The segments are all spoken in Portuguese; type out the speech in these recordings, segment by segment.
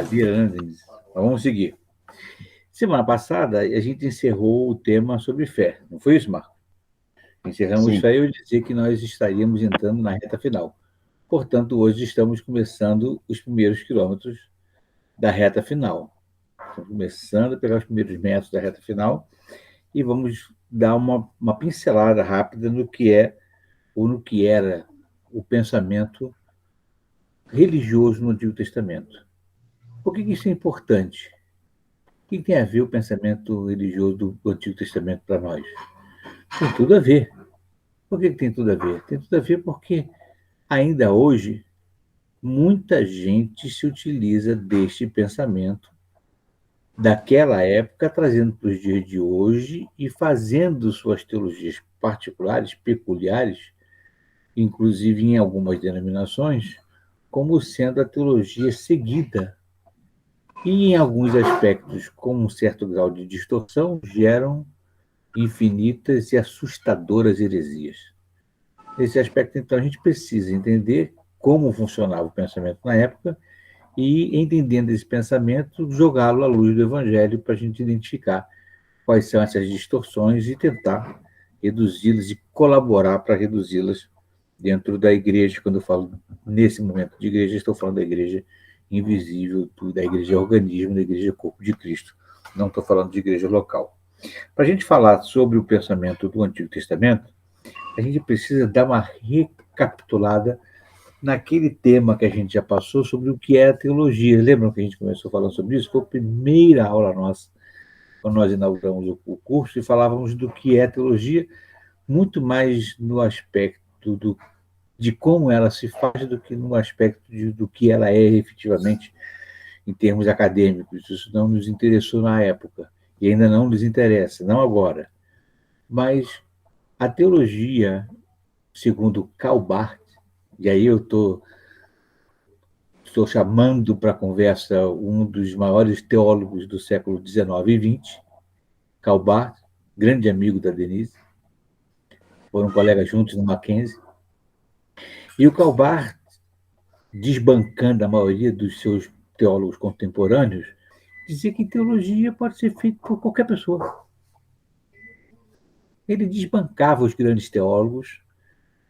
brincadeira, né, Denise? Mas vamos seguir. Semana passada, a gente encerrou o tema sobre fé. Não foi isso, Marco? Encerramos Sim, fé e eu dizer que nós estaríamos entrando na reta final. Portanto, hoje estamos começando os primeiros quilômetros da reta final. Estamos começando a pegar os primeiros metros da reta final e vamos dar uma pincelada rápida no que é ou no que era o pensamento religioso no Antigo Testamento. Por que isso é importante? O que tem a ver o pensamento religioso do Antigo Testamento para nós? Tem tudo a ver. Por que tem tudo a ver? Tem tudo a ver porque ainda hoje muita gente se utiliza deste pensamento daquela época, trazendo para os dias de hoje e fazendo suas teologias particulares, peculiares, inclusive em algumas denominações, como sendo a teologia seguida. E em alguns aspectos, com um certo grau de distorção, geram infinitas e assustadoras heresias. Nesse aspecto, então, a gente precisa entender como funcionava o pensamento na época e, entendendo esse pensamento, jogá-lo à luz do Evangelho para a gente identificar quais são essas distorções e tentar reduzi-las e colaborar para reduzi-las dentro da igreja. Quando eu falo nesse momento de igreja, estou falando da igreja invisível, da igreja organismo, da igreja corpo de Cristo. Não estou falando de igreja local. Para a gente falar sobre o pensamento do Antigo Testamento, a gente precisa dar uma recapitulada naquele tema que a gente já passou sobre o que é a teologia. Lembram que a gente começou falando sobre isso? Foi a primeira aula nossa, quando nós inauguramos o curso, e falávamos do que é teologia, muito mais no aspecto de como ela se faz do que no aspecto do que ela é efetivamente em termos acadêmicos. Isso não nos interessou na época e ainda não nos interessa, não agora. Mas a teologia, segundo Karl Barth, e aí eu estou chamando para a conversa um dos maiores teólogos do século XIX e XX, Karl Barth, grande amigo da Denise, foram colegas juntos no Mackenzie, e o Karl Barth, desbancando a maioria dos seus teólogos contemporâneos, dizia que teologia pode ser feita por qualquer pessoa. Ele desbancava os grandes teólogos,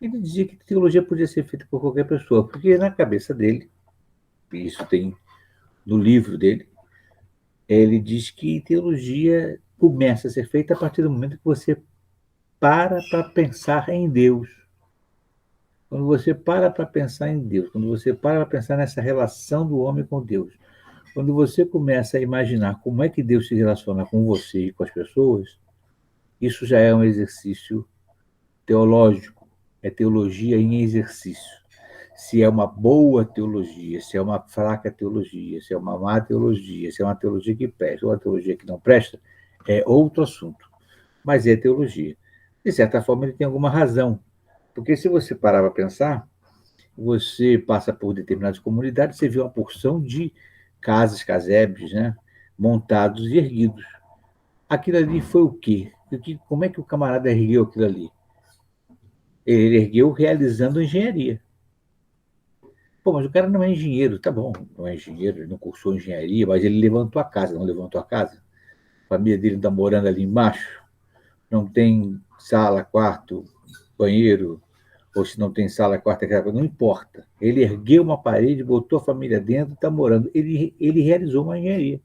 ele dizia que teologia podia ser feita por qualquer pessoa, porque na cabeça dele, e isso tem no livro dele, ele diz que teologia começa a ser feita a partir do momento que você para pensar em Deus. Quando você para pensar em Deus, quando você para pensar nessa relação do homem com Deus, quando você começa a imaginar como é que Deus se relaciona com você e com as pessoas, isso já é um exercício teológico, é teologia em exercício. Se é uma boa teologia, se é uma fraca teologia, se é uma má teologia, se é uma teologia que presta ou uma teologia que não presta, é outro assunto. Mas é teologia. De certa forma, ele tem alguma razão. Porque se você parar para pensar, você passa por determinadas comunidades, você vê uma porção de casas, casebres, né, montados e erguidos. Aquilo ali foi o quê? Como é que o camarada ergueu aquilo ali? Ele ergueu realizando engenharia. Pô, mas o cara não é engenheiro, tá bom, não é engenheiro, ele não cursou engenharia, mas ele levantou a casa, não levantou a casa? A família dele está morando ali embaixo, não tem sala, quarto, banheiro, ou se não tem sala, quarto, não importa. Ele ergueu uma parede, botou a família dentro e está morando. Ele realizou uma engenharia.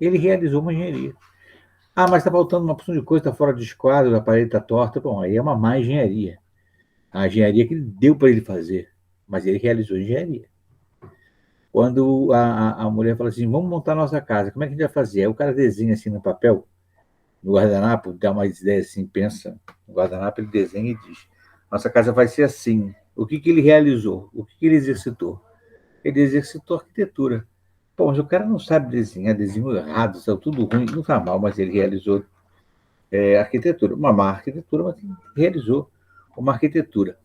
Ele realizou uma engenharia. Ah, mas está faltando uma porção de coisa, está fora de esquadro, a parede está torta. Bom, aí é uma má engenharia. A engenharia que deu para ele fazer, mas ele realizou engenharia. Quando a mulher fala assim, vamos montar nossa casa, como é que a gente vai fazer? Aí o cara desenha assim no papel, no guardanapo, dá uma ideia assim, pensa, no guardanapo ele desenha e diz, nossa casa vai ser assim. O que ele realizou? O que ele exercitou? Ele exercitou arquitetura. Pô, mas o cara não sabe desenhar, desenho errado, saiu tudo ruim, não está mal, mas ele realizou arquitetura. Uma má arquitetura, mas realizou uma arquitetura.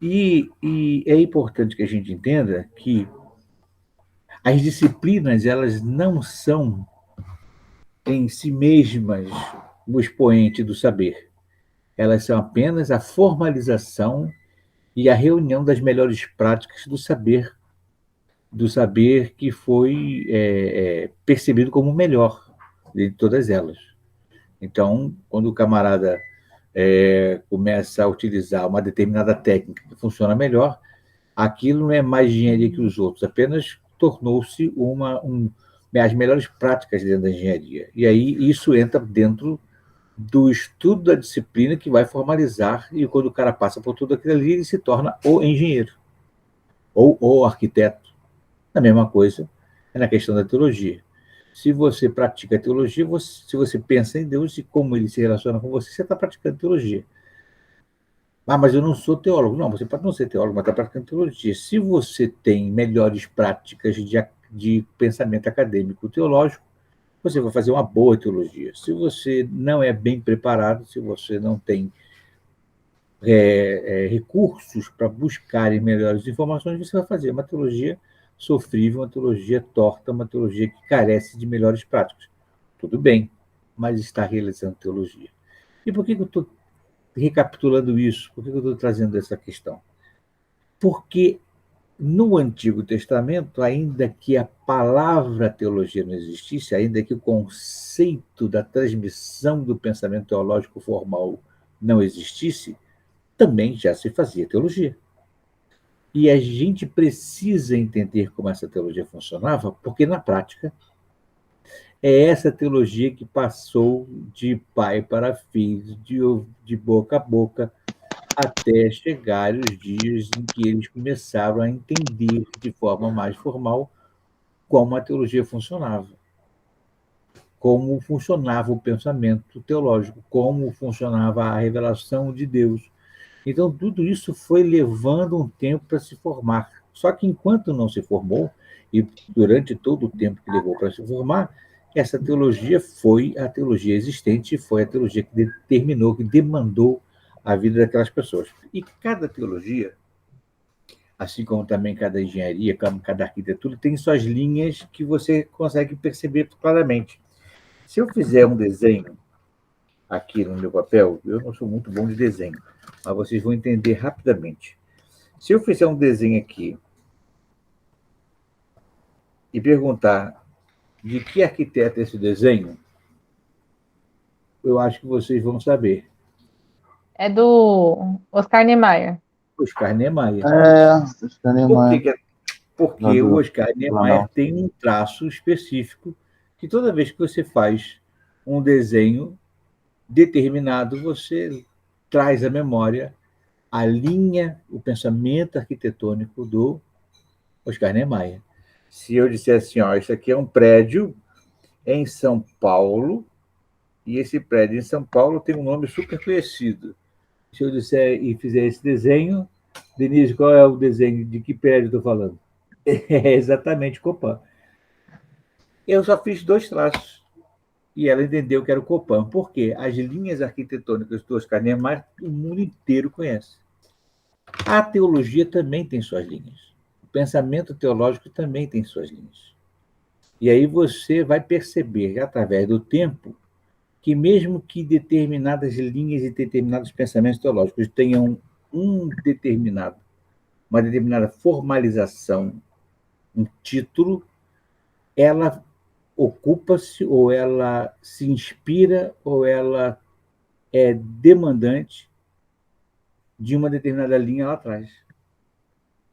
E é importante que a gente entenda que as disciplinas, elas não são em si mesmas o expoente do saber. Elas são apenas a formalização e a reunião das melhores práticas do saber do saber que foi percebido como o melhor de todas elas. Então, quando o camarada começa a utilizar uma determinada técnica que funciona melhor, aquilo não é mais engenharia que os outros, apenas tornou-se as melhores práticas dentro da engenharia. E aí isso entra dentro do estudo da disciplina que vai formalizar, e quando o cara passa por tudo aquilo ali, ele se torna o engenheiro, ou o arquiteto. A mesma coisa é na questão da teologia. Se você pratica teologia, se você pensa em Deus e como ele se relaciona com você, você está praticando teologia. Ah, mas eu não sou teólogo. Não, você pode não ser teólogo, mas está praticando teologia. Se você tem melhores práticas de pensamento acadêmico teológico, você vai fazer uma boa teologia. Se você não é bem preparado, se você não tem recursos para buscar melhores informações, você vai fazer uma teologia sofrível, uma teologia torta, uma teologia que carece de melhores práticas. Tudo bem, mas está realizando teologia. E por que eu estou recapitulando isso? Por que eu estou trazendo essa questão? Porque no Antigo Testamento, ainda que a palavra teologia não existisse, ainda que o conceito da transmissão do pensamento teológico formal não existisse, também já se fazia teologia. E a gente precisa entender como essa teologia funcionava, porque na prática é essa teologia que passou de pai para filho, de boca a boca, até chegar os dias em que eles começaram a entender de forma mais formal como a teologia funcionava, como funcionava o pensamento teológico, como funcionava a revelação de Deus. Então, tudo isso foi levando um tempo para se formar. Só que enquanto não se formou, e durante todo o tempo que levou para se formar, essa teologia foi a teologia existente, foi a teologia que determinou, que demandou a vida daquelas pessoas. E cada teologia, assim como também cada engenharia, como cada arquitetura, tem suas linhas que você consegue perceber claramente. Se eu fizer um desenho aqui no meu papel, eu não sou muito bom de desenho, mas vocês vão entender rapidamente. Se eu fizer um desenho aqui e perguntar de que arquiteto é esse desenho, eu acho que vocês vão saber. É do Oscar Niemeyer. Oscar Niemeyer. Oscar Por Niemeyer. que? Porque o Oscar Niemeyer tem um traço específico que toda vez que você faz um desenho determinado, você traz à memória a linha, o pensamento arquitetônico do Oscar Niemeyer. Se eu disser assim, ó, isso aqui é um prédio em São Paulo, e esse prédio em São Paulo tem um nome super conhecido. Se eu disser e fizer esse desenho, Denise, qual é o desenho? De que prédio estou falando? É exatamente Copan. Eu só fiz 2 traços e ela entendeu que era o Copan. Por quê? As linhas arquitetônicas do Oscar Niemeyer o mundo inteiro conhece. A teologia também tem suas linhas. O pensamento teológico também tem suas linhas. E aí você vai perceber, através do tempo, que mesmo que determinadas linhas e determinados pensamentos teológicos tenham uma determinada formalização, um título, ela ocupa-se, ou ela se inspira, ou ela é demandante de uma determinada linha lá atrás.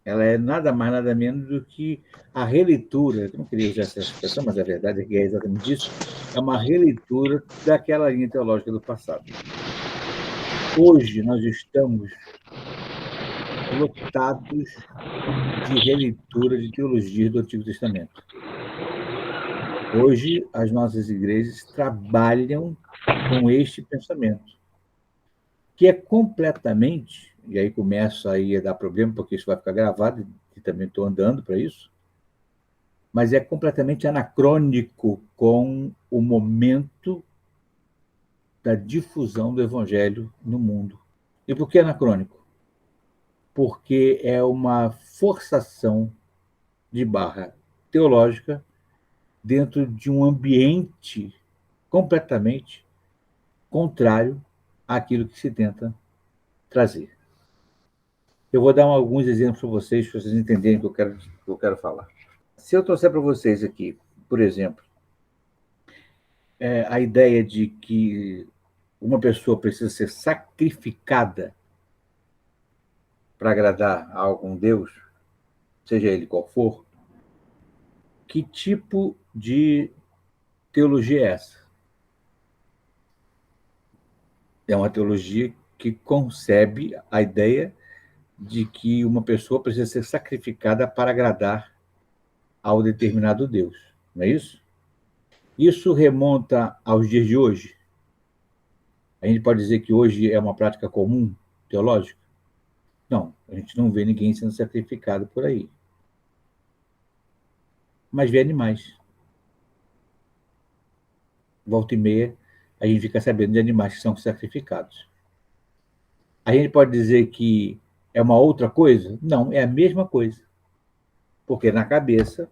Ela é nada mais, nada menos do que a releitura, eu não queria usar essa expressão, mas a verdade é que é exatamente isso, é uma releitura daquela linha teológica do passado. Hoje nós estamos lotados de releitura de teologias do Antigo Testamento. Hoje as nossas igrejas trabalham com este pensamento, que é completamente, e aí começa aí a dar problema, porque isso vai ficar gravado, e também estou andando para isso, mas é completamente anacrônico com o momento da difusão do evangelho no mundo. E por que anacrônico? Porque é uma forçação de barra teológica dentro de um ambiente completamente contrário àquilo que se tenta trazer. Eu vou dar alguns exemplos para vocês entenderem o que eu quero falar. Se eu trouxer para vocês aqui, por exemplo, a ideia de que uma pessoa precisa ser sacrificada para agradar a algum Deus, seja ele qual for, que tipo de teologia é essa? É uma teologia que concebe a ideia de que uma pessoa precisa ser sacrificada para agradar ao determinado Deus, não é isso? Isso remonta aos dias de hoje? A gente pode dizer que hoje é uma prática comum teológica? Não, a gente não vê ninguém sendo sacrificado por aí. Mas vê animais. Volta e meia, a gente fica sabendo de animais que são sacrificados. A gente pode dizer que é uma outra coisa? Não, é a mesma coisa. Porque na cabeça,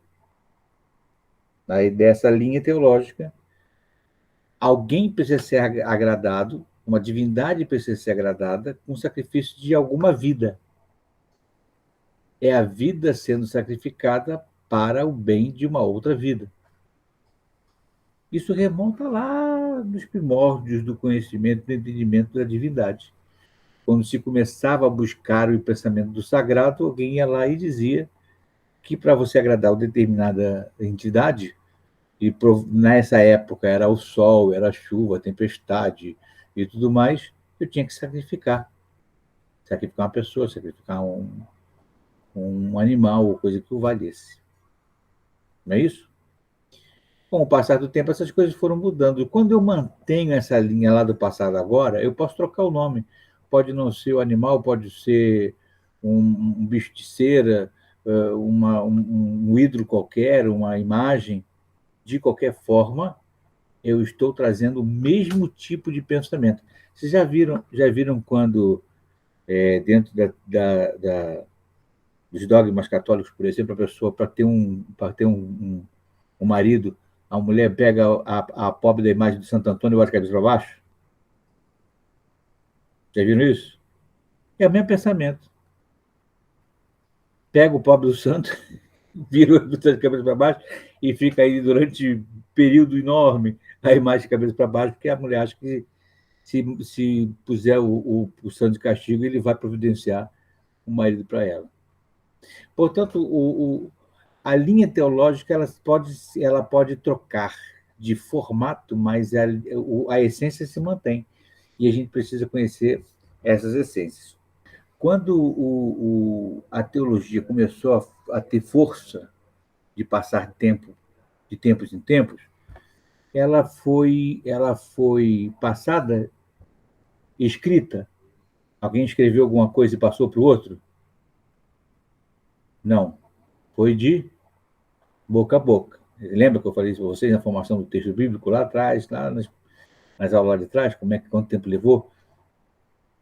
dessa linha teológica, alguém precisa ser agradado, uma divindade precisa ser agradada com o sacrifício de alguma vida. É a vida sendo sacrificada para o bem de uma outra vida. Isso remonta lá nos primórdios do conhecimento, do entendimento da divindade. Quando se começava a buscar o pensamento do sagrado, alguém ia lá e dizia que para você agradar uma determinada entidade, e nessa época era o sol, era a chuva, a tempestade e tudo mais, eu tinha que sacrificar. Sacrificar uma pessoa, sacrificar um animal, ou coisa que o valesse. Não é isso? Com o passar do tempo, essas coisas foram mudando. Quando eu mantenho essa linha lá do passado agora, eu posso trocar o nome. Pode não ser o animal, pode ser um bicho de cera, um ídolo qualquer, uma imagem. De qualquer forma, eu estou trazendo o mesmo tipo de pensamento. Vocês já viram quando, dentro dos dogmas católicos, por exemplo, a pessoa, para ter um marido, a mulher pega a pobre da imagem de Santo Antônio e bota a cabeça para baixo? Já viram isso? É o mesmo pensamento. Pega o pobre do santo, vira de cabeça para baixo e fica aí durante um período enorme a imagem de cabeça para baixo, porque a mulher acha que se puser o santo de castigo, ele vai providenciar um marido para ela. Portanto, a linha teológica ela pode trocar de formato, mas a essência se mantém. E a gente precisa conhecer essas essências. Quando a teologia começou a ter força de passar tempo, de tempos em tempos, ela foi passada, escrita. Alguém escreveu alguma coisa e passou para o outro? Não. Foi de boca a boca. Lembra que eu falei isso para vocês na formação do texto bíblico lá atrás, lá nas aulas lá de trás, quanto tempo levou?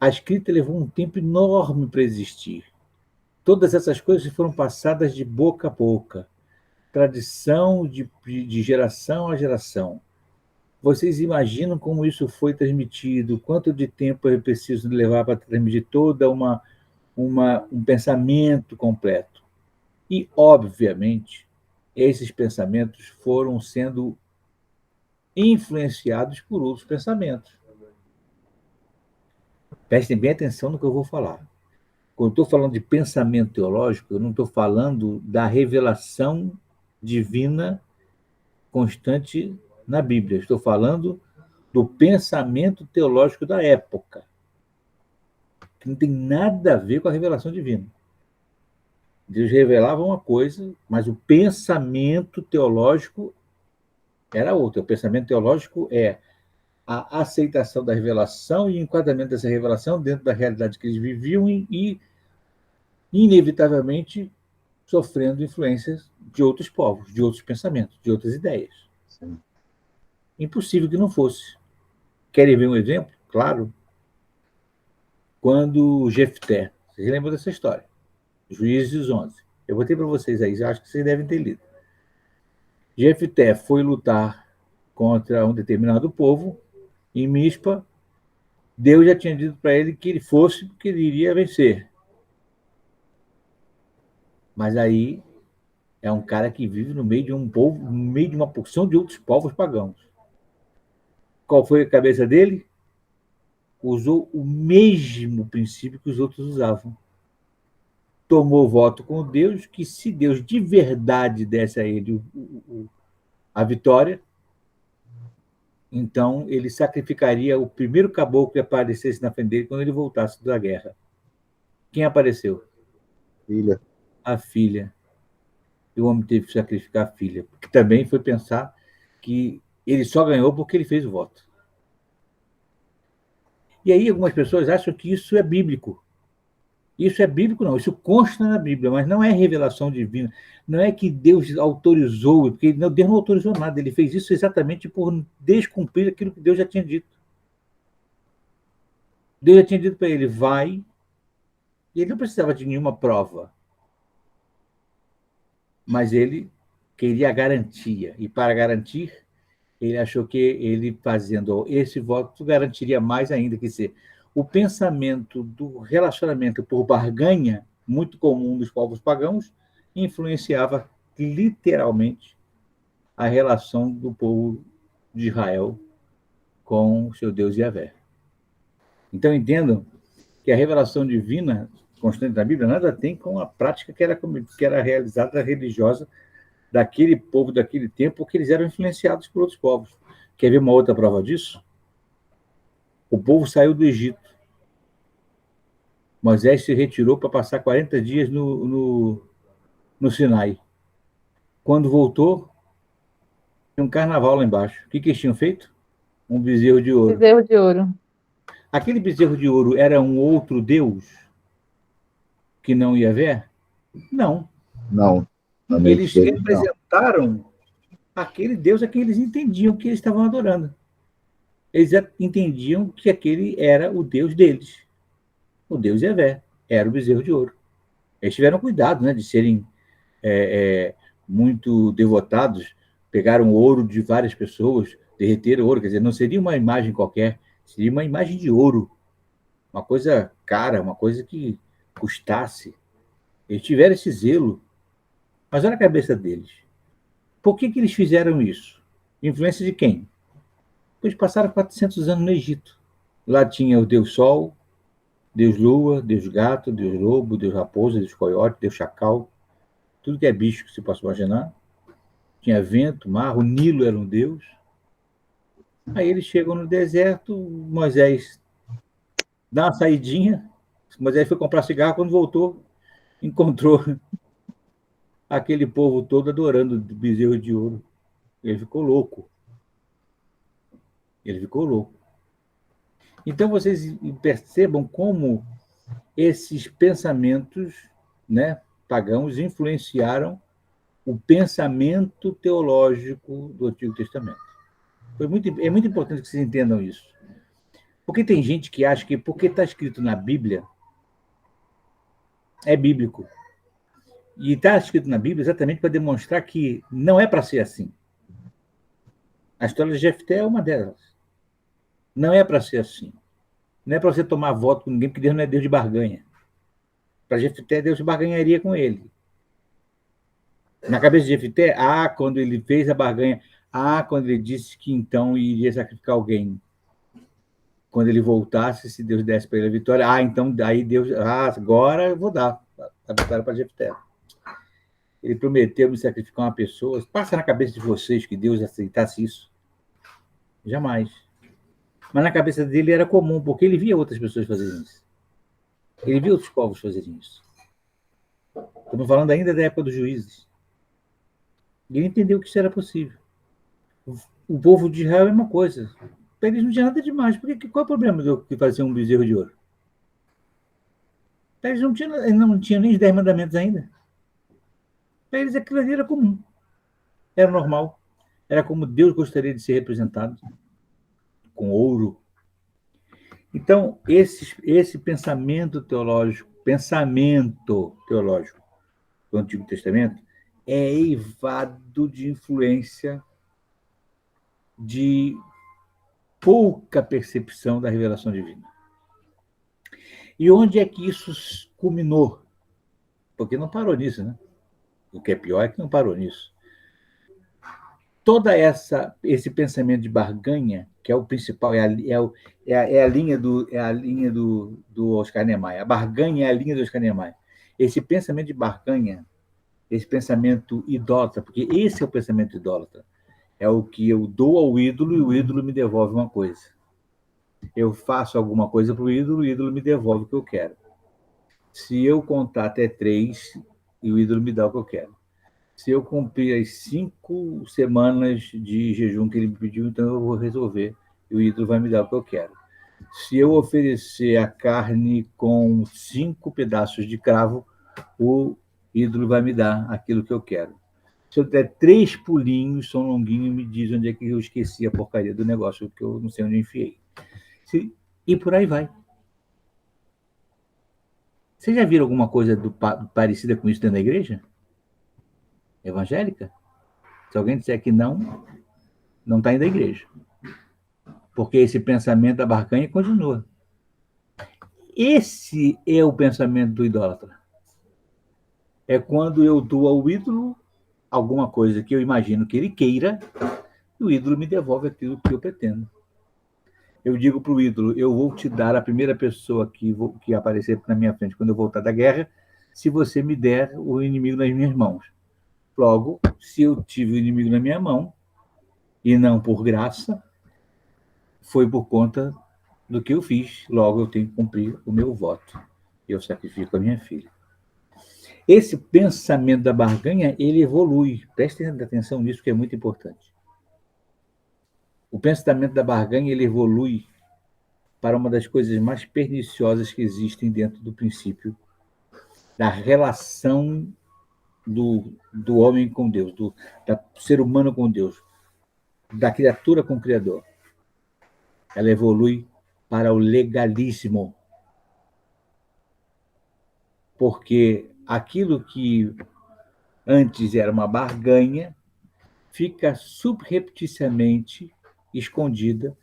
A escrita levou um tempo enorme para existir. Todas essas coisas foram passadas de boca a boca, tradição de geração a geração. Vocês imaginam como isso foi transmitido? Quanto de tempo é preciso levar para transmitir toda um pensamento completo? E, obviamente, esses pensamentos foram sendo influenciados por outros pensamentos. Prestem bem atenção no que eu vou falar. Quando eu estou falando de pensamento teológico, eu não estou falando da revelação divina constante na Bíblia. Estou falando do pensamento teológico da época, que não tem nada a ver com a revelação divina. Deus revelava uma coisa, mas o pensamento teológico era outro. O pensamento teológico é a aceitação da revelação e o enquadramento dessa revelação dentro da realidade que eles viviam e inevitavelmente, sofrendo influências de outros povos, de outros pensamentos, de outras ideias. Sim. Impossível que não fosse. Querem ver um exemplo? Claro. Quando Jefté, vocês lembram dessa história? Juízes 11. Eu botei para vocês aí, acho que vocês devem ter lido. Jefté foi lutar contra um determinado povo em Mispa. Deus já tinha dito para ele que ele fosse, porque ele iria vencer. Mas aí É um cara que vive no meio de um povo, no meio de uma porção de outros povos pagãos. Qual foi a cabeça dele? Usou o mesmo princípio que os outros usavam. Tomou voto com Deus que se Deus de verdade desse a ele a vitória, então ele sacrificaria o primeiro caboclo que aparecesse na frente dele quando ele voltasse da guerra. Quem apareceu? Filha. A filha. E o homem teve que sacrificar a filha, porque também foi pensar que ele só ganhou porque ele fez o voto. E aí algumas pessoas acham que isso é bíblico. Isso é bíblico, não. Isso consta na Bíblia, mas não é revelação divina. Não é que Deus autorizou, porque Deus não autorizou nada. Ele fez isso exatamente por descumprir aquilo que Deus já tinha dito. Deus já tinha dito para ele, vai, e ele não precisava de nenhuma prova. Mas ele queria a garantia. E para garantir, ele achou que ele fazendo esse voto garantiria mais ainda, que ser o pensamento do relacionamento por barganha, muito comum dos povos pagãos, influenciava literalmente a relação do povo de Israel com o seu Deus Yahvé. Então entendam que a revelação divina constante da Bíblia nada tem com a prática que era realizada religiosa daquele povo, daquele tempo, porque eles eram influenciados por outros povos. Quer ver uma outra prova disso? O povo saiu do Egito. Moisés se retirou para passar 40 dias no Sinai. Quando voltou, tinha um carnaval lá embaixo. O que eles tinham feito? Um bezerro de ouro. Bezerro de ouro. Aquele bezerro de ouro era um outro Deus que não ia ver? Não. Não. Eles representaram aquele Deus a quem eles entendiam que eles estavam adorando. Eles entendiam que aquele era o Deus deles. O Deus Yahvé. Era o bezerro de ouro. Eles tiveram cuidado, né, de serem muito devotados, pegaram ouro de várias pessoas, derreteram ouro, quer dizer, não seria uma imagem qualquer, seria uma imagem de ouro, uma coisa cara, uma coisa que custasse. Eles tiveram esse zelo, mas olha a cabeça deles. Por que eles fizeram isso? Influência de quem? Eles passaram 400 anos no Egito. Lá tinha o Deus Sol, Deus Lua, Deus Gato, Deus Lobo, Deus Raposa, Deus Coiote, Deus Chacal, tudo que é bicho que se possa imaginar. Tinha vento, mar, o Nilo era um deus. Aí eles chegam no deserto, Moisés dá uma saidinha, Moisés foi comprar cigarro, quando voltou, encontrou aquele povo todo adorando o bezerro de ouro. Ele ficou louco. Ele ficou louco. Então vocês percebam como esses pensamentos, né, pagãos influenciaram o pensamento teológico do Antigo Testamento. É muito importante que vocês entendam isso. Porque tem gente que acha que porque está escrito na Bíblia, é bíblico. E está escrito na Bíblia exatamente para demonstrar que não é para ser assim. A história de Jefté é uma delas. Não é para ser assim. Não é para você tomar voto com ninguém, porque Deus não é Deus de barganha. Para Jefté, Deus barganharia com ele. Na cabeça de Jefté, quando ele fez a barganha, quando ele disse que então iria sacrificar alguém. Quando ele voltasse, se Deus desse para ele a vitória, então aí Deus, agora eu vou dar a vitória para Jefté. Ele prometeu me sacrificar uma pessoa. Passa na cabeça de vocês que Deus aceitasse isso? Jamais. Mas na cabeça dele era comum, porque ele via outras pessoas fazerem isso. Ele via outros povos fazerem isso. Estamos falando ainda da época dos juízes. E ele entendeu que isso era possível. O povo de Israel é uma coisa. Para eles não tinha nada demais. Qual é o problema de fazer um bezerro de ouro? Para eles não tinham nem os 10 mandamentos ainda. Para eles aquilo ali era comum. Era normal. Era como Deus gostaria de ser representado. Com ouro. Então, esse pensamento teológico do Antigo Testamento é eivado de influência de pouca percepção da revelação divina. E onde é que isso culminou? Porque não parou nisso, né? O que é pior é que não parou nisso. Esse pensamento de barganha, que é o principal, é a linha do Oscar Niemeyer. A barganha é a linha do Oscar Niemeyer. Esse pensamento de barganha, esse pensamento idólatra, porque esse é o pensamento idólatra, é o que eu dou ao ídolo e o ídolo me devolve uma coisa. Eu faço alguma coisa para o ídolo me devolve o que eu quero. Se eu contar até 3, e o ídolo me dá o que eu quero. Se eu cumprir as 5 semanas de jejum que ele me pediu, então eu vou resolver e o ídolo vai me dar o que eu quero. Se eu oferecer a carne com 5 pedaços de cravo, o ídolo vai me dar aquilo que eu quero. Se eu der 3 pulinhos, São Longuinho me diz onde é que eu esqueci a porcaria do negócio, que eu não sei onde eu enfiei. E por aí vai. Vocês já viram alguma coisa parecida com isso dentro da igreja evangélica? Se alguém disser que não está indo à igreja. Porque esse pensamento da barganha continua. Esse é o pensamento do idólatra. É quando eu dou ao ídolo alguma coisa que eu imagino que ele queira, e o ídolo me devolve aquilo que eu pretendo. Eu digo para o ídolo, eu vou te dar a primeira pessoa que aparecer na minha frente quando eu voltar da guerra, se você me der o inimigo nas minhas mãos. Logo, se eu tive o inimigo na minha mão, e não por graça, foi por conta do que eu fiz. Logo, eu tenho que cumprir o meu voto. Eu sacrifico a minha filha. Esse pensamento da barganha, ele evolui. Prestem atenção nisso, que é muito importante. O pensamento da barganha, ele evolui para uma das coisas mais perniciosas que existem dentro do princípio da relação do homem com Deus, do ser humano com Deus, da criatura com o Criador. Ela evolui para o legalismo. Porque aquilo que antes era uma barganha fica subrepticiamente escondida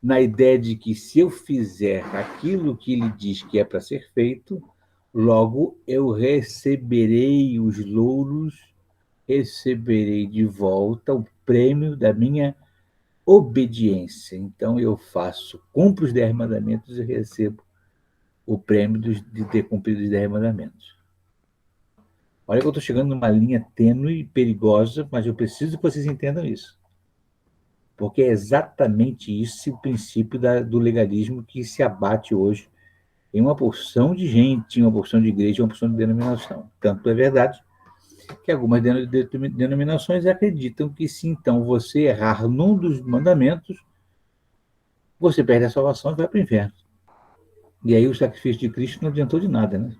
na ideia de que se eu fizer aquilo que ele diz que é para ser feito, logo eu receberei os louros, receberei de volta o prêmio da minha obediência. Então eu cumpro os 10 mandamentos e recebo o prêmio de ter cumprido os 10 mandamentos. Olha que eu estou chegando numa linha tênue e perigosa, mas eu preciso que vocês entendam isso. Porque é exatamente isso o princípio do legalismo que se abate hoje em uma porção de gente, em uma porção de igreja, em uma porção de denominação. Tanto é verdade que algumas denominações acreditam que se então você errar num dos mandamentos, você perde a salvação e vai para o inferno. E aí o sacrifício de Cristo não adiantou de nada, né?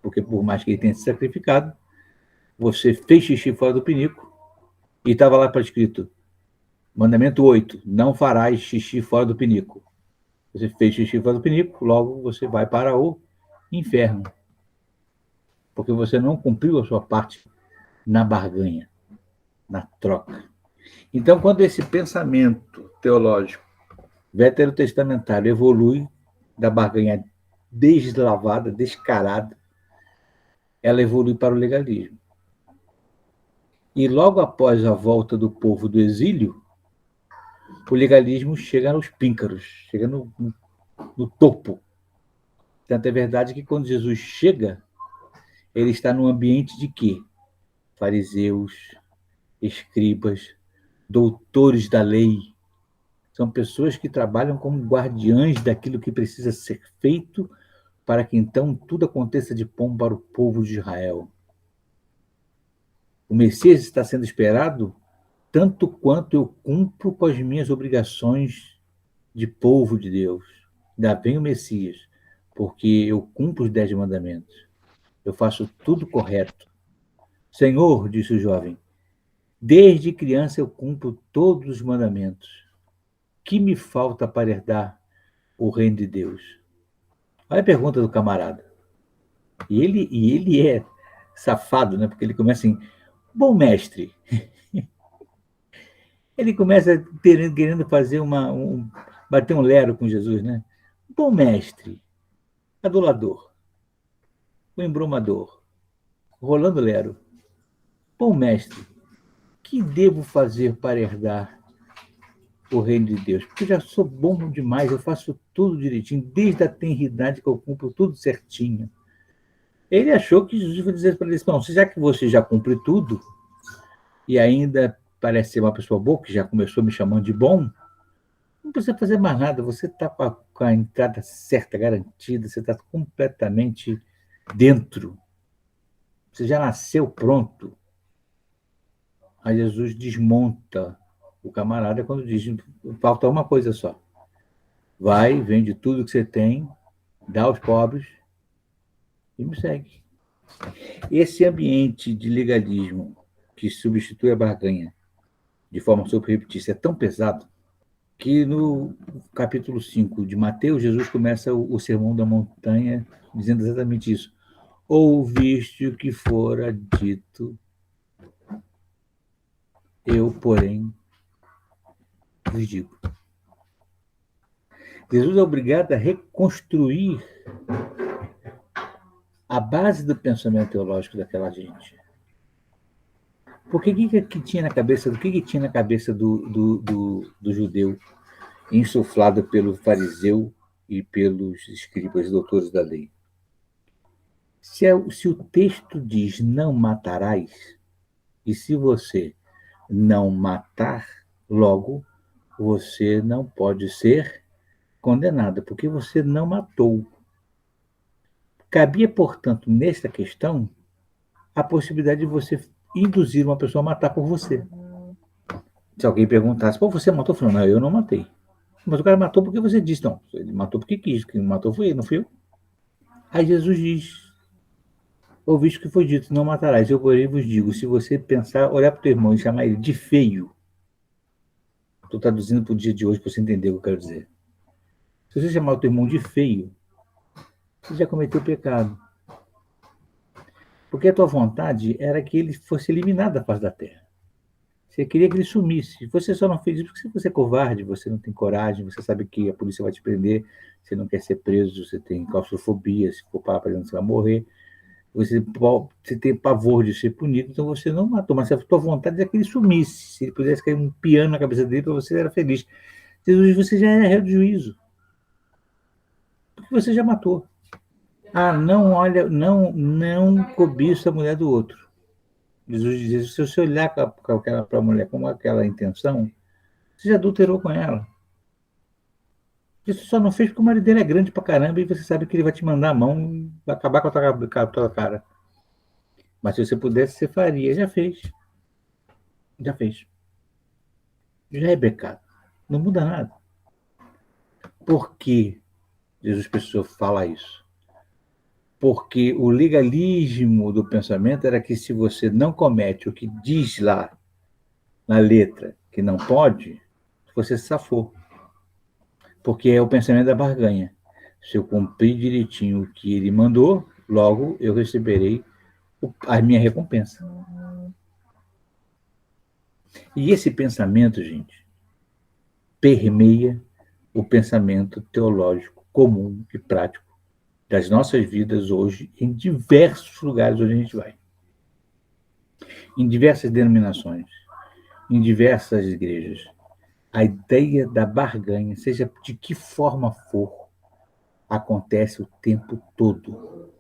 Porque por mais que ele tenha se sacrificado, você fez xixi fora do pinico e estava lá para escrito, mandamento 8, não farás xixi fora do pinico. Você fez xixi fora do pinico, logo você vai para o inferno. Porque você não cumpriu a sua parte na barganha, na troca. Então, quando esse pensamento teológico veterotestamentário evolui da barganha deslavada, descarada, ela evolui para o legalismo. E logo após a volta do povo do exílio, o legalismo chega aos píncaros, chega no topo. Tanto é verdade que quando Jesus chega, ele está num ambiente de quê? Fariseus, escribas, doutores da lei. São pessoas que trabalham como guardiães daquilo que precisa ser feito para que então tudo aconteça de bom para o povo de Israel. O Messias está sendo esperado tanto quanto eu cumpro com as minhas obrigações de povo de Deus. Ainda vem o Messias, porque eu cumpro os 10 mandamentos. Eu faço tudo correto. Senhor, disse o jovem, desde criança eu cumpro todos os mandamentos. Que me falta para herdar o reino de Deus? Olha a pergunta do camarada. E ele é safado, né? Porque ele começa assim, bom mestre. Ele começa querendo fazer bater um lero com Jesus, né? Bom mestre, adulador, o embrumador, rolando lero. Bom, mestre, que devo fazer para herdar o reino de Deus? Porque eu já sou bom demais, eu faço tudo direitinho, desde a tenridade que eu cumpro tudo certinho. Ele achou que Jesus vai dizer para ele, bom, já que você já cumpre tudo, e ainda parece ser uma pessoa boa, que já começou me chamando de bom, não precisa fazer mais nada, você está com a entrada certa, garantida, você está completamente dentro, você já nasceu pronto. Aí Jesus desmonta o camarada quando diz, falta uma coisa só, vai, vende tudo que você tem, dá aos pobres e me segue. Esse ambiente de legalismo que substitui a barganha de forma subreptícia é tão pesado que no capítulo 5 de Mateus, Jesus começa o Sermão da Montanha dizendo exatamente isso. Ouviste o que fora dito, eu, porém, vos digo. Jesus é obrigado a reconstruir a base do pensamento teológico daquela gente. Porque o que tinha na cabeça, tinha na cabeça do judeu, insuflado pelo fariseu e pelos escribas e doutores da lei? Se o texto diz não matarás, e se você não matar, logo você não pode ser condenado, porque você não matou. Cabia, portanto, nesta questão, a possibilidade de você induzir uma pessoa a matar por você. Se alguém perguntasse, pô, você matou? Eu falo, não, eu não matei. Mas o cara matou porque você disse. Não, ele matou porque quis. Quem matou foi ele, não fui eu. Aí Jesus diz, ouviste o que foi dito, não matarás. Eu, porém, vos digo, se você pensar, olhar para o teu irmão e chamar ele de feio, estou traduzindo para o dia de hoje para você entender o que eu quero dizer. Se você chamar o teu irmão de feio, você já cometeu pecado. Porque a tua vontade era que ele fosse eliminado da face da terra. Você queria que ele sumisse. Você só não fez isso porque você é covarde, você não tem coragem, você sabe que a polícia vai te prender, você não quer ser preso, você tem claustrofobia, se for parar para dentro você vai morrer. Você tem pavor de ser punido, então você não matou. Mas a tua vontade é que ele sumisse. Se ele pudesse cair um piano na cabeça dele, para você era feliz. Jesus, você já era réu de juízo. Porque você já matou. Ah, não olha, não cobiça a mulher do outro. Jesus diz, se você olhar para a mulher com aquela intenção, você já adulterou com ela. Isso só não fez porque o marido dele é grande pra caramba e você sabe que ele vai te mandar a mão e vai acabar com a tua cara. Mas se você pudesse, você faria. Já fez. Já fez. Já é pecado. Não muda nada. Por que Jesus precisou falar isso? Porque o legalismo do pensamento era que se você não comete o que diz lá na letra que não pode, você se safou. Porque é o pensamento da barganha. Se eu cumprir direitinho o que ele mandou, logo eu receberei a minha recompensa. E esse pensamento, gente, permeia o pensamento teológico comum e prático das nossas vidas hoje em diversos lugares onde a gente vai. Em diversas denominações, em diversas igrejas. A ideia da barganha, seja de que forma for, acontece o tempo todo.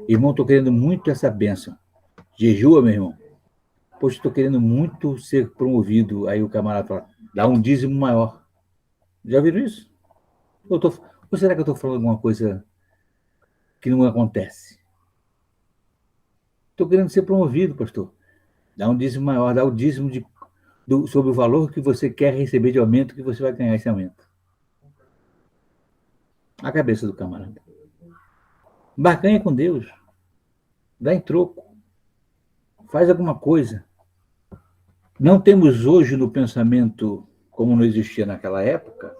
Irmão, estou querendo muito essa bênção. Jejua, meu irmão. Poxa, estou querendo muito ser promovido. Aí o camarada fala, dá um dízimo maior. Já viram isso? Ou será que eu estou falando alguma coisa que não acontece? Estou querendo ser promovido, pastor. Dá um dízimo maior, dá o dízimo sobre o valor que você quer receber de aumento, que você vai ganhar esse aumento. A cabeça do camarada. Barganha com Deus. Dá em troco. Faz alguma coisa. Não temos hoje no pensamento, como não existia naquela época,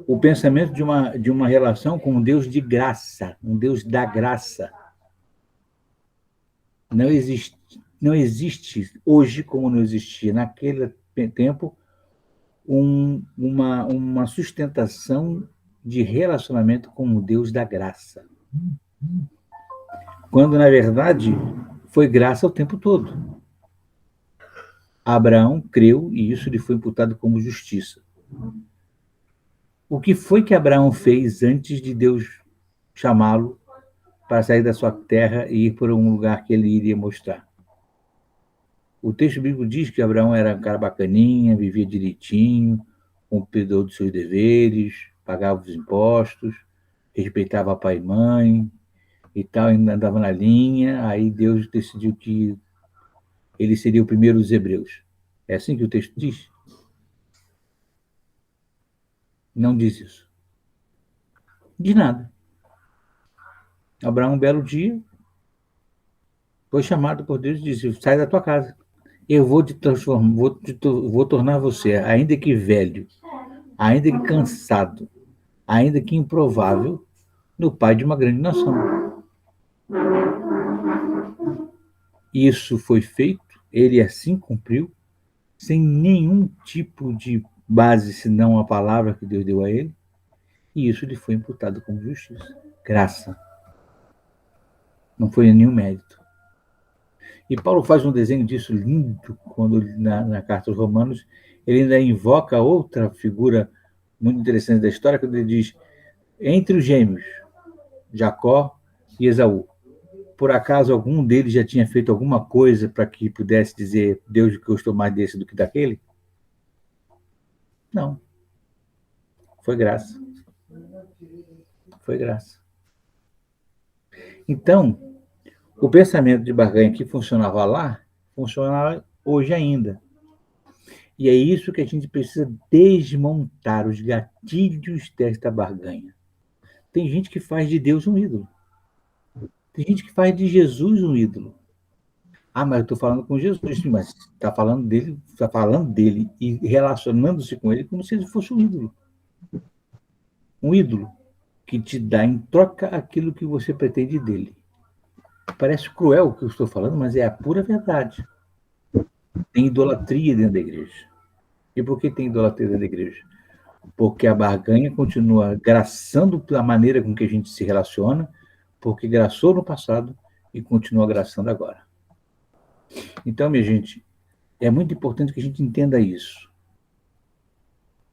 o pensamento de uma relação com um Deus de graça, um Deus da graça. Não existe hoje, como não existia naquele tempo, uma sustentação de relacionamento com o Deus da graça. Quando, na verdade, foi graça o tempo todo. Abraão creu e isso lhe foi imputado como justiça. O que foi que Abraão fez antes de Deus chamá-lo para sair da sua terra e ir para um lugar que ele iria mostrar? O texto bíblico diz que Abraão era um cara bacaninha, vivia direitinho, cumpridor dos seus deveres, pagava os impostos, respeitava pai e mãe e tal, ainda andava na linha. Aí Deus decidiu que ele seria o primeiro dos hebreus. É assim que o texto diz? Não diz isso. De nada. Abraão, um belo dia, foi chamado por Deus e disse: sai da tua casa. Eu vou te transformar, vou tornar você, ainda que velho, ainda que cansado, ainda que improvável, no pai de uma grande nação. Isso foi feito, ele assim cumpriu, sem nenhum tipo de base, senão a palavra que Deus deu a ele, e isso lhe foi imputado como justiça. Graça. Não foi nenhum mérito. E Paulo faz um desenho disso lindo, quando na carta aos Romanos, ele ainda invoca outra figura muito interessante da história, quando ele diz: entre os gêmeos, Jacó e Esaú, por acaso algum deles já tinha feito alguma coisa para que pudesse dizer: Deus gostou mais desse do que daquele? Não. Foi graça. Foi graça. Então, o pensamento de barganha que funcionava lá, funciona hoje ainda. E é isso que a gente precisa desmontar, os gatilhos desta barganha. Tem gente que faz de Deus um ídolo. Tem gente que faz de Jesus um ídolo. Ah, mas eu estou falando com Jesus, sim, mas está falando dele e relacionando-se com ele como se ele fosse um ídolo. Um ídolo que te dá em troca aquilo que você pretende dele. Parece cruel o que eu estou falando, mas é a pura verdade. Tem idolatria dentro da igreja. E por que tem idolatria dentro da igreja? Porque a barganha continua graçando pela maneira com que a gente se relaciona, porque graçou no passado e continua graçando agora. Então, minha gente, é muito importante que a gente entenda isso.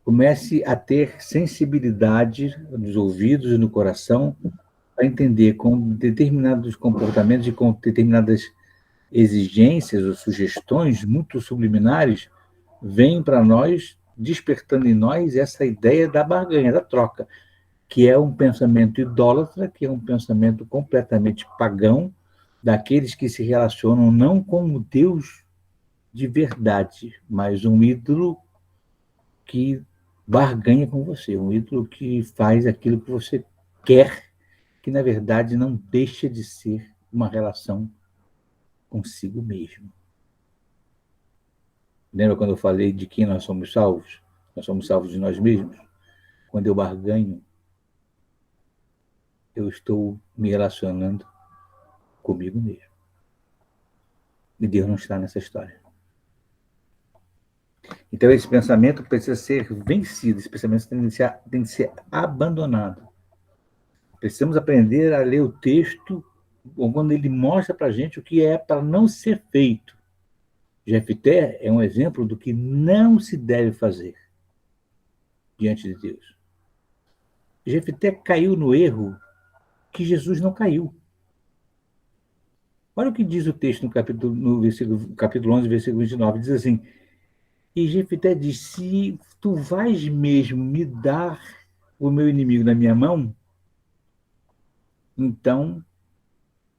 Comece a ter sensibilidade nos ouvidos e no coração para entender com determinados comportamentos e com determinadas exigências ou sugestões muito subliminares, vêm para nós, despertando em nós essa ideia da barganha, da troca, que é um pensamento idólatra, que é um pensamento completamente pagão, daqueles que se relacionam não com o Deus de verdade, mas um ídolo que barganha com você, um ídolo que faz aquilo que você quer, que na verdade não deixa de ser uma relação consigo mesmo. Lembra quando eu falei de quem nós somos salvos? Nós somos salvos de nós mesmos. Quando eu barganho, eu estou me relacionando comigo mesmo. E Deus não está nessa história. Então, esse pensamento precisa ser vencido, esse pensamento tem que ser abandonado. Precisamos aprender a ler o texto quando ele mostra para a gente o que é para não ser feito. Jefté é um exemplo do que não se deve fazer diante de Deus. Jefté caiu no erro que Jesus não caiu. Olha o que diz o texto no capítulo 11, versículo 29. Diz assim: e Jefté diz: se tu vais mesmo me dar o meu inimigo na minha mão, então,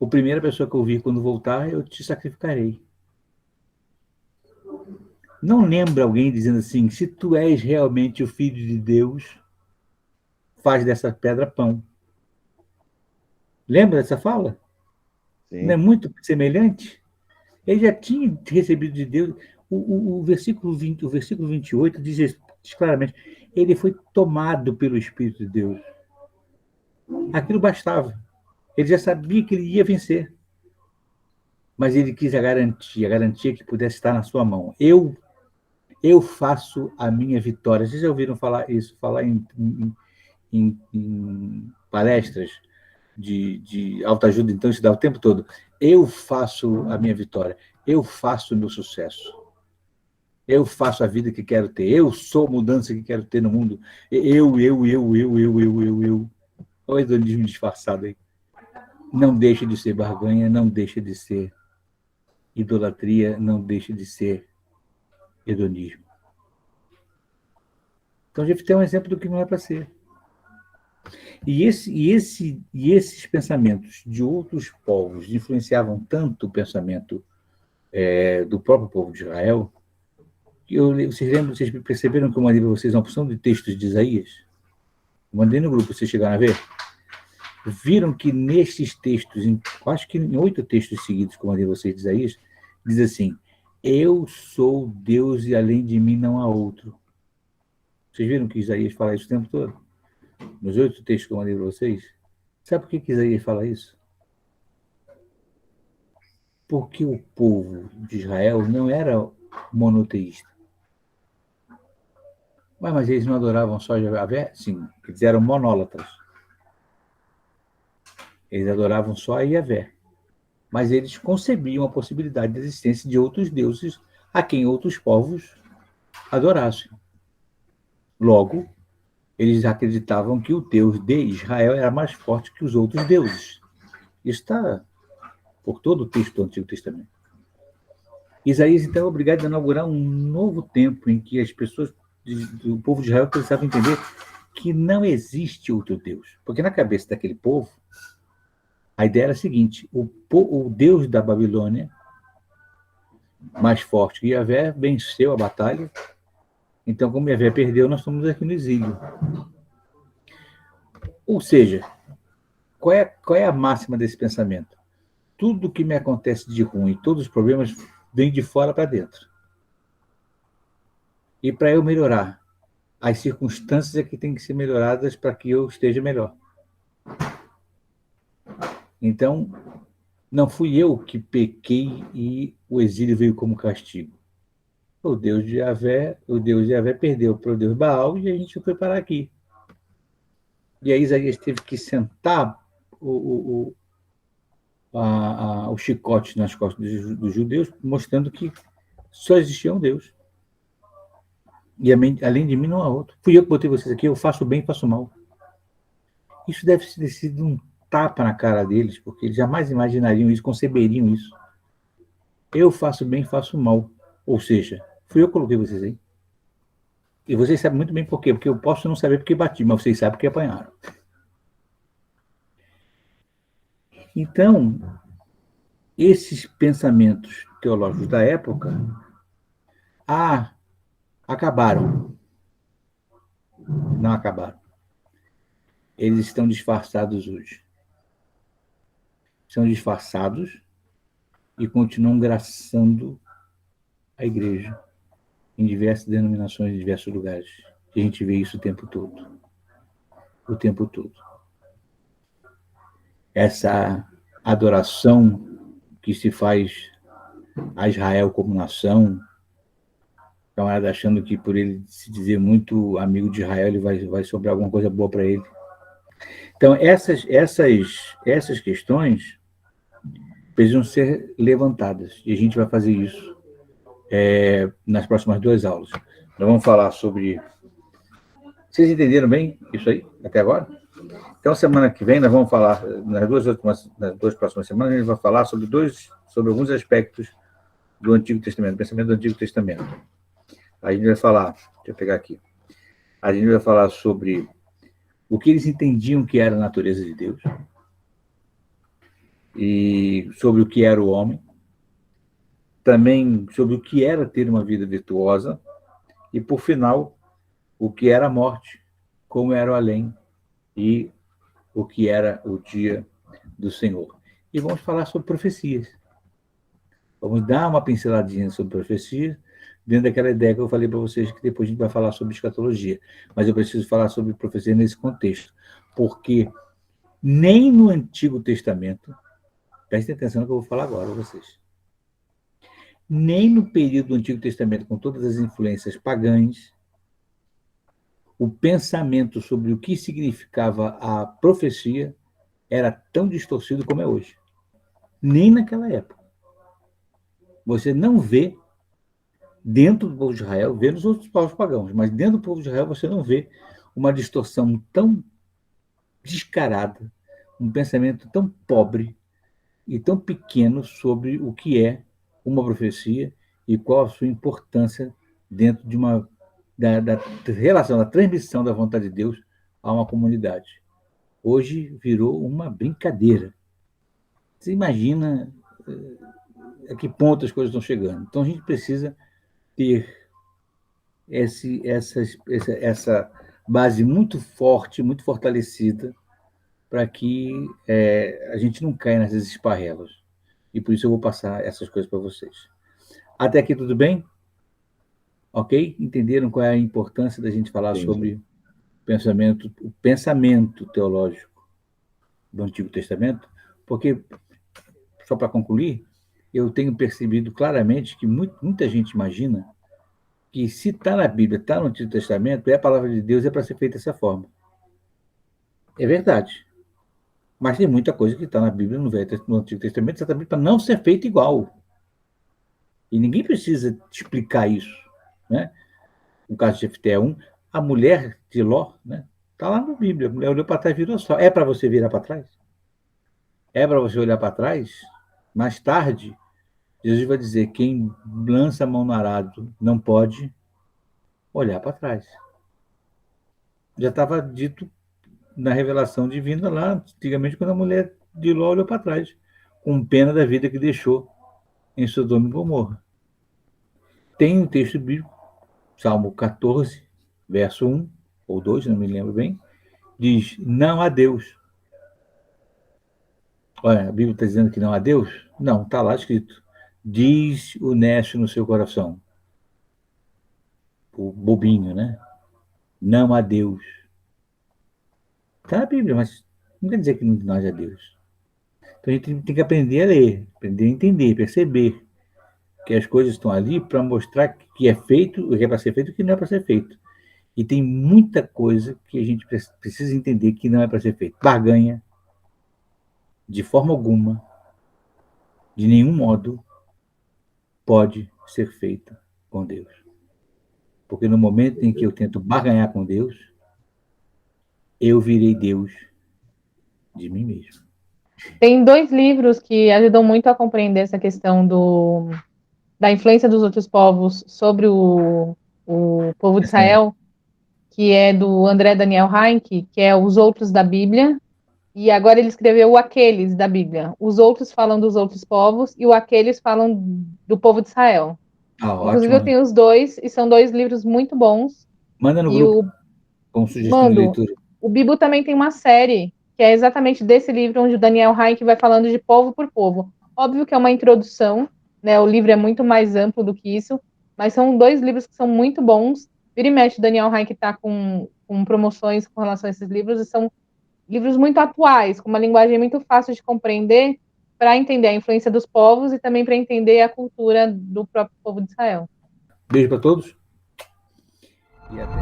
a primeira pessoa que eu vir quando voltar, eu te sacrificarei. Não lembra alguém dizendo assim: se tu és realmente o Filho de Deus, faz dessa pedra pão. Lembra dessa fala? Sim. Não é muito semelhante? Ele já tinha recebido de Deus. O versículo 20, o versículo 28 diz claramente: ele foi tomado pelo Espírito de Deus. Aquilo bastava. Ele já sabia que ele ia vencer. Mas ele quis a garantia que pudesse estar na sua mão. Eu faço a minha vitória. Vocês já ouviram falar isso, falar em palestras de autoajuda, então, estudava o tempo todo. Eu faço a minha vitória, eu faço o meu sucesso, eu faço a vida que quero ter, eu sou a mudança que quero ter no mundo, eu. Olha o hedonismo disfarçado aí. Não deixa de ser barganha, não deixa de ser idolatria, não deixa de ser hedonismo. Então, a gente tem um exemplo do que não é para ser. E esses pensamentos de outros povos influenciavam tanto o pensamento do próprio povo de Israel, que vocês perceberam que eu mandei para vocês uma porção de textos de Isaías? Eu mandei no grupo, vocês chegaram a ver? Viram que nesses textos, acho que em 8 textos seguidos que eu mandei para vocês de Isaías, diz assim: eu sou Deus e além de mim não há outro. Vocês viram que Isaías fala isso o tempo todo? Nos 8 textos que eu mandei para vocês? Sabe por que Isaías fala isso? Porque o povo de Israel não era monoteísta. Mas eles não adoravam só Javé? Sim, eles eram monólatras. Eles adoravam só a Javé. Mas eles concebiam a possibilidade da existência de outros deuses a quem outros povos adorassem. Logo, eles acreditavam que o Deus de Israel era mais forte que os outros deuses. Isso está por todo o texto do Antigo Testamento. Isaías, então, é obrigado a inaugurar um novo tempo em que as pessoas do povo de Israel precisavam entender que não existe outro Deus. Porque na cabeça daquele povo, a ideia era a seguinte: o Deus da Babilônia, mais forte que Yahvé, venceu a batalha. Então, como Yahvé perdeu, nós estamos aqui no exílio. Ou seja, qual é a máxima desse pensamento? Tudo que me acontece de ruim, todos os problemas, vêm de fora para dentro. E para eu melhorar, as circunstâncias é que têm que ser melhoradas para que eu esteja melhor. Então, não fui eu que pequei e o exílio veio como castigo. O Deus de Yahvé perdeu para o Deus Baal e a gente foi parar aqui. E aí Isaías teve que sentar o chicote nas costas dos judeus, mostrando que só existia um Deus. E além de mim não há outro. Fui eu que botei vocês aqui, eu faço bem e faço mal. Isso deve ter sido um tapa na cara deles, porque eles jamais imaginariam isso, conceberiam isso. Eu faço bem e faço mal. Ou seja, fui eu que coloquei vocês aí. E vocês sabem muito bem por quê. Porque eu posso não saber porque bati, mas vocês sabem porque apanharam. Então, esses pensamentos teológicos da época acabaram. Não acabaram. Eles estão disfarçados hoje. São disfarçados e continuam graçando a igreja em diversas denominações, em diversos lugares. A gente vê isso o tempo todo. O tempo todo. Essa adoração que se faz a Israel como nação, camarada achando que por ele se dizer muito amigo de Israel, ele vai sobrar alguma coisa boa para ele. Então, essas questões precisam ser levantadas. E a gente vai fazer isso nas próximas 2 aulas. Nós vamos falar sobre... Vocês entenderam bem isso aí, até agora? Então, semana que vem, nós vamos falar, nas 2 próximas semanas, a gente vai falar sobre alguns aspectos do Antigo Testamento, do pensamento do Antigo Testamento. A gente vai falar, deixa eu pegar aqui, a gente vai falar sobre o que eles entendiam que era a natureza de Deus, e sobre o que era o homem, também sobre o que era ter uma vida virtuosa, e, por final, o que era a morte, como era o além, e o que era o dia do Senhor. E vamos falar sobre profecias. Vamos dar uma pinceladinha sobre profecias, dentro daquela ideia que eu falei para vocês, que depois a gente vai falar sobre escatologia. Mas eu preciso falar sobre profecia nesse contexto, porque nem no Antigo Testamento, prestem atenção no que eu vou falar agora para vocês, nem no período do Antigo Testamento, com todas as influências pagãs, o pensamento sobre o que significava a profecia era tão distorcido como é hoje. Nem naquela época. Você não vê dentro do povo de Israel, vê nos outros povos pagãos, mas dentro do povo de Israel você não vê uma distorção tão descarada, um pensamento tão pobre e tão pequeno sobre o que é uma profecia e qual a sua importância dentro de da relação, da transmissão da vontade de Deus a uma comunidade. Hoje virou uma brincadeira. Você imagina a que ponto as coisas estão chegando. Então a gente precisa ter essa base muito forte, muito fortalecida, para que a gente não caia nessas esparrelas. E por isso eu vou passar essas coisas para vocês. Até aqui tudo bem? Ok? Entenderam qual é a importância da gente falar sobre o pensamento teológico do Antigo Testamento? Porque, só para concluir, eu tenho percebido claramente que muita gente imagina que se está na Bíblia, está no Antigo Testamento, é a palavra de Deus, é para ser feita dessa forma. É verdade. Mas tem muita coisa que está na Bíblia, no Antigo Testamento, exatamente para não ser feita igual. E ninguém precisa explicar isso. Né? O caso de Jefté é um, a mulher de Ló, né? Está lá na Bíblia. A mulher olhou para trás e virou só. É para você virar para trás? É para você olhar para trás? Mais tarde, Jesus vai dizer: quem lança a mão no arado não pode olhar para trás. Já estava dito na revelação divina lá, antigamente, quando a mulher de Ló olhou para trás, com pena da vida que deixou em Sodoma e Gomorra. Tem um texto bíblico, Salmo 14, verso 1 ou 2, não me lembro bem, diz: não há Deus. Olha, a Bíblia está dizendo que não há Deus? Não, está lá escrito. Diz o necio no seu coração. O bobinho, né? Não há Deus. Está na Bíblia, mas não quer dizer que não haja Deus. Então a gente tem que aprender a ler, aprender a entender, perceber que as coisas estão ali para mostrar que é feito, o que é para ser feito e o que não é para ser feito. E tem muita coisa que a gente precisa entender que não é para ser feito. Barganha, de forma alguma, de nenhum modo, pode ser feita com Deus. Porque no momento em que eu tento barganhar com Deus, eu virei Deus de mim mesmo. Tem 2 livros que ajudam muito a compreender essa questão da influência dos outros povos sobre o povo de Israel, que é do André Daniel Heinck, que é Os Outros da Bíblia, e agora ele escreveu o Aqueles da Bíblia. Os outros falam dos outros povos e o Aqueles falam do povo de Israel. Inclusive, eu Ótimo. tenho os 2, e são 2 livros muito bons. Manda no E grupo com sugestão de Mando. leitura. O Bibo também tem uma série, que é exatamente desse livro, onde o Daniel Heinck vai falando de povo por povo. Óbvio que é uma introdução, né? O livro é muito mais amplo do que isso, mas são 2 livros que são muito bons. Vira e mexe, o Daniel Heinck está com promoções com relação a esses livros, e são livros muito atuais, com uma linguagem muito fácil de compreender, para entender a influência dos povos e também para entender a cultura do próprio povo de Israel. Beijo para todos. E até